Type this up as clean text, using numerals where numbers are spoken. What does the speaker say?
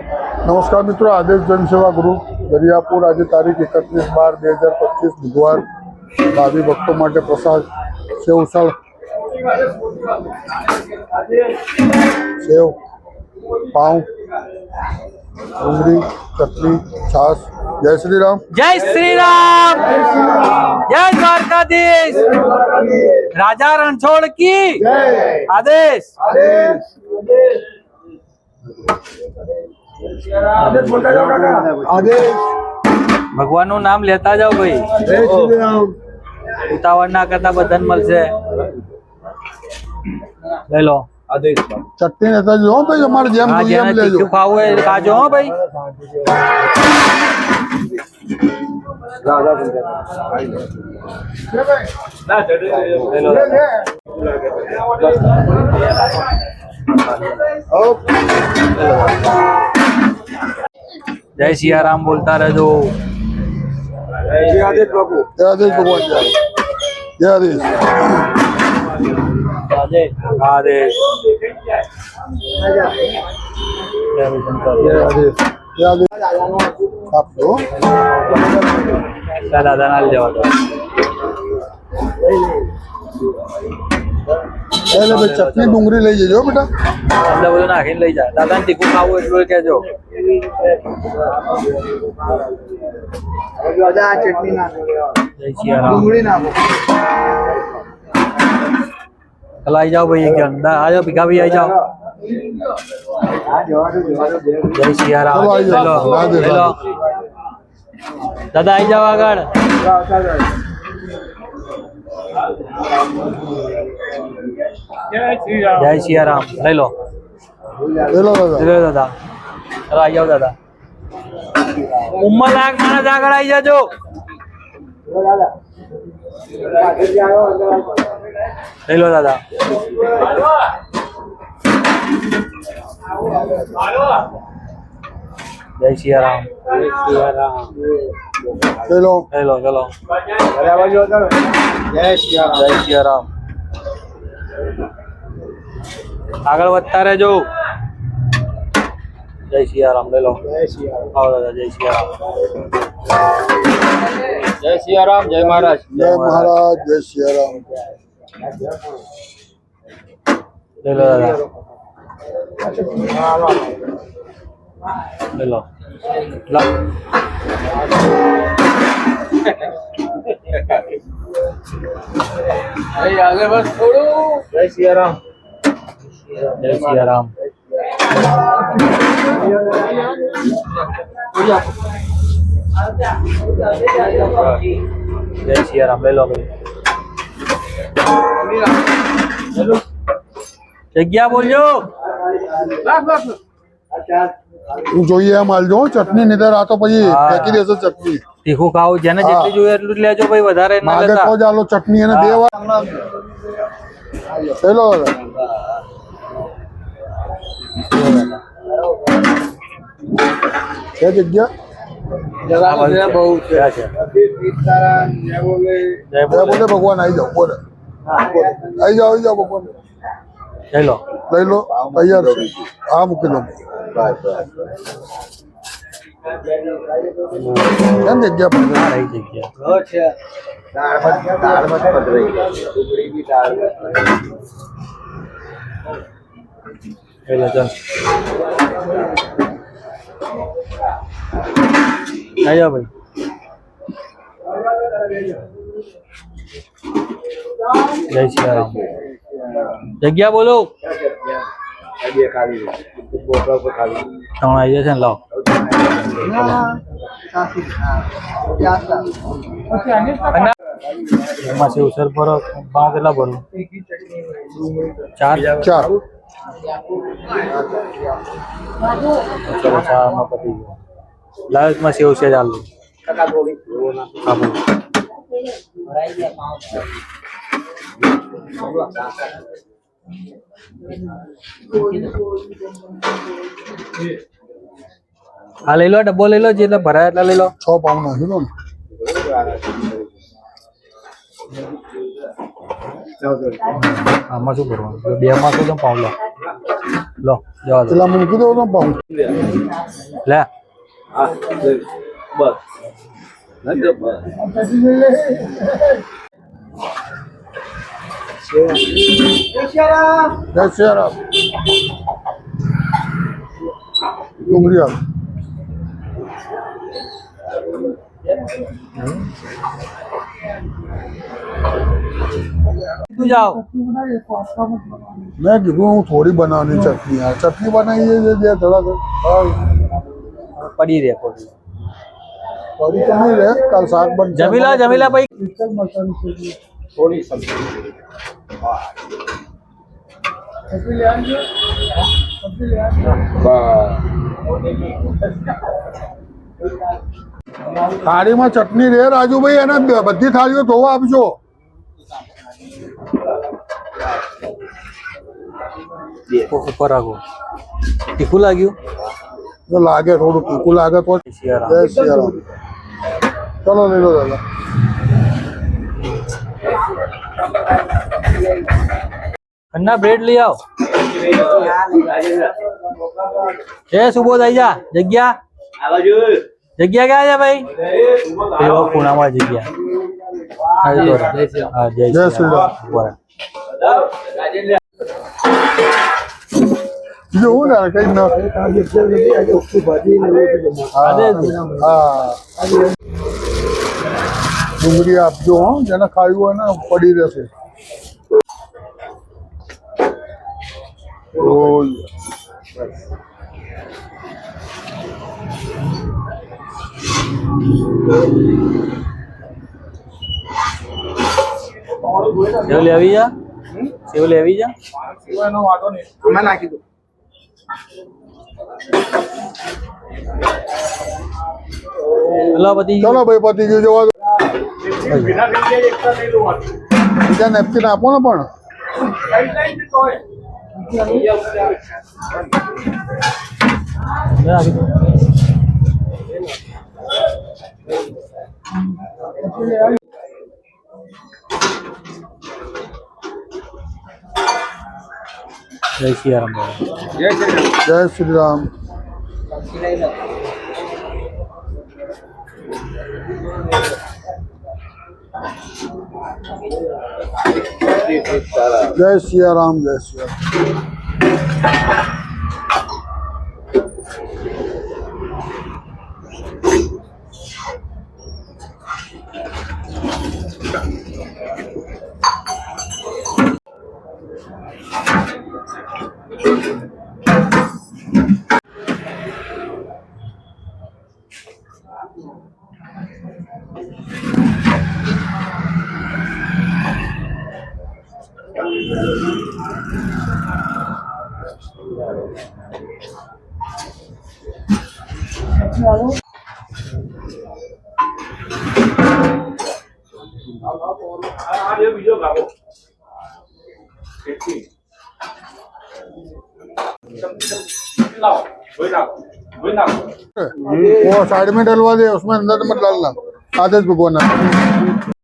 नमस्कार मित्रों, आदेश जनसेवा ग्रुप दरियापुर आज तारीख 31/12/2025 बुधवार भावी भक्तों માટે પ્રસાદ સેવ ઉસળ સેવ પાઉં ડુંગળી ચટણી છાશ જય શ્રી રામ जय श्री राम जय द्वारकाधीश राजा रणछोड़ की आदेश आदेश भगवान નું નામ લેતા જાઓ ભાઈ જય શ્રી રામ ઉતાવળ ના કરતા બધાને મળશે લઈ લો ચટણી લેતા જો ભાઈ અમારે જેમ હા જોઈએ એમ જેને લેજો તીખું ખાવું હોય એ ખાજો હો ભાઈ લઈ લો जय सियाराम बोलता रहो जय आदेश बाबू जय आदेश भगवान जय आदेश आदेश जय आदेश जय आदेश आप लो दादा नाल जवा दो पहले भाई चटनी डूंगरी ले जजो बेटा अंदर બધું નાખીને લઈ જા દાદાને તીખું ખાવું એટલું કહેજો चटनी ना जय सियाराम डूंगरी ना चल आई जाओ भाई के अंदर आ जाओ भिखा भी आई जाओ जय सियाराम चलो आई जाओ, ले लो दादा आई जाओ આગળ जय सियाराम ले लो ले लो दादा ले लो दादा चलो आई जाओ दादा उम्मर लाख मानस આગળ આવી જાજો ले लो दादा जय सियाराम ले लो चलो जय श्री राम जय सियाराम આગળ વધતા રહેજો जय सियाराम ले लो जय श्री राम आओ दादा जय सियाराम जय सियाराम जय महाराज जय महाराज जय सिया राम ले लो दादा ले लो ला आगे बस छोड़ो जय सियाराम जय सियाराम जय सियाराम ले लो जग्या बोलજો તું જોઈએ એમ હાલજો ચટણી નીધર આ તો પછી હા. ફેંકી દેશો ચટણી તીખું ખાવું જેને હા. જેટલી જોઈએ એટલું જ લેજો ભાઈ વધારે ના માગે લેતા તો જ આલો ચટણી અને હા. બે વાર ચલો દાદા છે જગ્યા આ બધું છે. બહુ ક્યાં છે सीताराम जय बोले જય જય બોલે બોલે ભગવાન આવી જાઓ બોલે આવી જાઓ ભગવાન લઈ લો લઈ લો તૈયાર છે હા મૂકી દો કેમ જગ્યા પર આ રહી જગ્યા अच्छा दाल मत पधराई टुकड़ी की दाल લઈ લો ચાલ આવી જાઓ ભાઈ જય સિયારામ જગ્યા બોલો अभी खाली बोतल को खाली તમે આવી જશે ને લાવો એમાં છે ઉસર ભરો પાઉં કેટલા ભરું 4 ચાર ચલો 4 માં પતી ગયો લાસ્ટમાં સેવ છે ચાલુ હા બોલો હા લઈ લો ડબ્બો લઈ લો જેટલા ભરાય એટલા લઈ લો 6 પાઉં નાખી દો ને આમાં શું કરવાનું બે માં શું પાઉં લો લો જવા દો પેલા મૂકી દો ને પાઉં લે હા બસ નથી બસ જય સિયારામ ડુંગળી આપ તું જાઓ मैं कीधु हूँ थोड़ी बनानी चटनी यार चटनी बनाई है थोड़ा પડી રે ખોટી थोड़ी तो नहीं रहे कल साग बन જમીલા ભાઈ થોડી સબ્જી થાળીમાં ચટણી રે રાજુભાઈ અને બધી થાળીઓ ધોવા આપજો ઉપર રાખો તીખું લાગ્યું તો લાગે થોડું તીખું લાગે તો સિયારામ. જય સિયારામ ચલો લઈ લો દાદા ખન્ના બ્રેડ લઈ આવ એ સુબોધ આઈ જા જગ્યા જગ્યા ક્યાં છે ભાઈ પેલો ખૂણામાં જગ્યા હા જય જય શ્રી રામ. બરાબર. બીજું હું ને કઈ ન હા ડુંગળી આપજો હો જેને ખાવું હોય ને પડી રહેશે ઓય સેવ લેવી જા સેવ લેવી જા આમાં નાખી દો હલો પતિ ચલો ભાઈ પતિ ગયું જવા દો બીજા નેપકિન આપો ને પણ રાખી દો. જય સિયારામ ભાઈ. જય શ્રી રામ જય સિયારામ જય સિયારામ वो साइड में डलवा दे उसमें अंदर मत डालना आदर्श भगवान